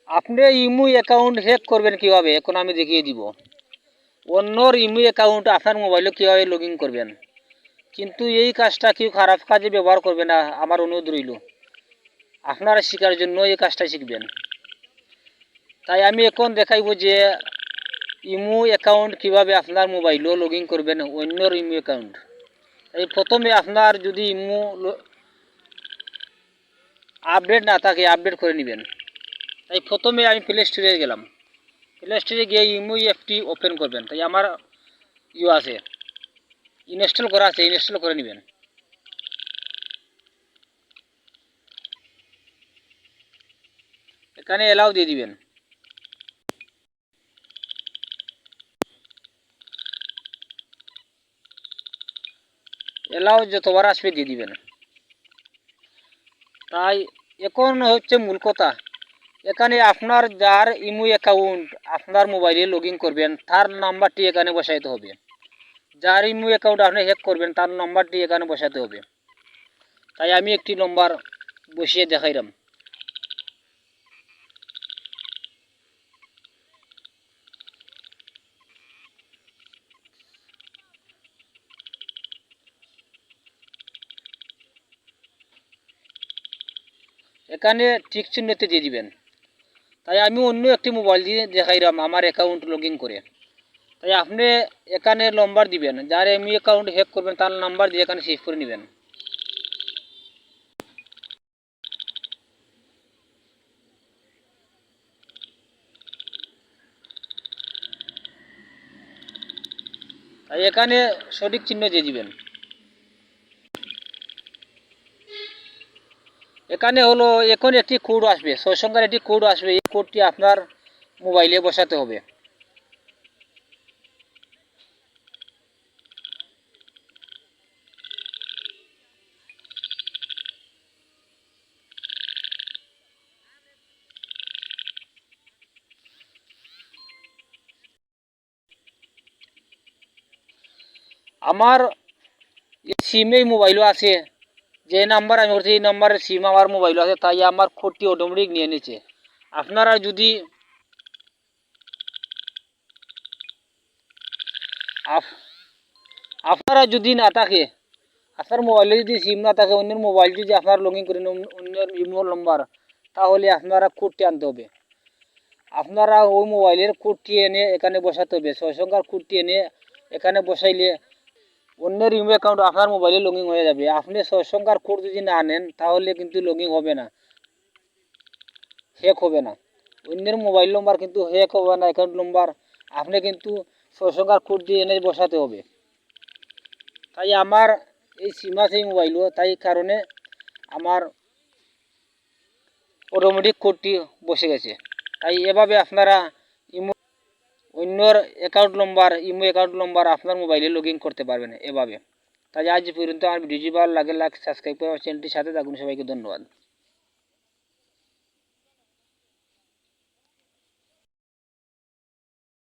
আপনি imo account hack করবেন কিভাবে এখন আমি দেখিয়ে দিব। অন্যর ইমো অ্যাকাউন্ট আপনার মোবাইলে কিভাবে লগ ইন করবেন, কিন্তু এই কাজটা কেউ খারাপ কাজে ব্যবহার করবে না। আমার অনুরোধ রইল, আপনারা শেখার জন্য এই কাজটা শিখবেন। তাই আমি এখন দেখাইব যে ইমো অ্যাকাউন্ট কিভাবে আপনার মোবাইলেও লগ ইন করবেন, অন্যর ইমো অ্যাকাউন্ট। এই প্রথমে আপনার যদি ইমো আপডেট না থাকে আপডেট করে নেবেন। তাই প্রথমে আমি প্লে স্টোরে গেলাম, প্লে স্টোরে গিয়ে ইমো অ্যাপটি ওপেন করবেন। তাই আমার আছে ইনস্টল করা আছে, ইনস্টল করে নেবেন। এখানে এলাও দিয়ে দিবেন। এলাও যতবার আসবে দিয়ে দিবেন। তাই এখন হচ্ছে মূল কথা, এখানে আপনার যার ইমো অ্যাকাউন্ট আপনার মোবাইলে লগ ইন করবেন তার নাম্বারটি এখানে বসাইতে হবে। যার ইমো অ্যাকাউন্ট আপনি হ্যাক করবেন তার নাম্বারটি এখানে বসাতে হবে। তাই আমি একটি নম্বর বসিয়ে দেখাইলাম। এখানে ঠিক চিহ্নতে দিয়ে দিবেন। তাই আমি অন্য একটি মোবাইল দিয়ে দেখাইলাম আমার অ্যাকাউন্ট লগ ইন করে। তাই আপনি এখানে নম্বর দিবেন, যার ইমো অ্যাকাউন্ট হ্যাক করবেন তার নাম্বার দিয়ে এখানে সেভ করে নেবেন। তাই এখানে সঠিক চিহ্ন দিয়ে দিবেন। এখানে হলো এখন একটি কোড আসবে, 6 সংখ্যার একটি কোড আসবে। এই কোডটি আপনার মোবাইলে বসাতে হবে। আমার সিমে মোবাইলও আছে, যে নাম্বার আমি করছি এই নাম্বারের সিম আমার মোবাইলও আছে, তাই আমার কোডটি অটোমেটিক নিয়ে নিচ্ছে। আপনারা যদি আপনারা যদি না থাকে, আপনার মোবাইলে যদি সিম না থাকে, অন্যের মোবাইল যদি আপনার লগ ইন করেন অন্যের ইমো নম্বর, তাহলে আপনারা কোডটি আনতে হবে। আপনারা ওই মোবাইলের কোডটি এনে এখানে বসাতে হবে। 6 সংখ্যার কোডটি এনে এখানে বসাইলে অন্যের ইমো অ্যাকাউন্ট আপনার মোবাইলে লগ ইন হয়ে যাবে। আপনি 6 সংখ্যার কোড যদি না আনেন তাহলে কিন্তু লগ ইন হবে না, হ্যাক হবে না। অন্যের মোবাইল নম্বর কিন্তু হ্যাক হবে না, অ্যাকাউন্ট নম্বর আপনি কিন্তু 6 সংখ্যার কোড দিয়ে এনে বসাতে হবে। তাই আমার এই সিম আছে এই মোবাইলও, তাই কারণে আমার অটোমেটিক কোডটি বসে গেছে। তাই এভাবে আপনারা ইমো অন্যর account number imo account number আপনার মোবাইলে লগ ইন করতে পারবেন এভাবে। তাই আজ পর্যন্ত আমার ভিডিওটি ভালো লাগে লাইক সাবস্ক্রাইব করে আমার চ্যানেলটির সাথে থাকুন। সবাইকে ধন্যবাদ।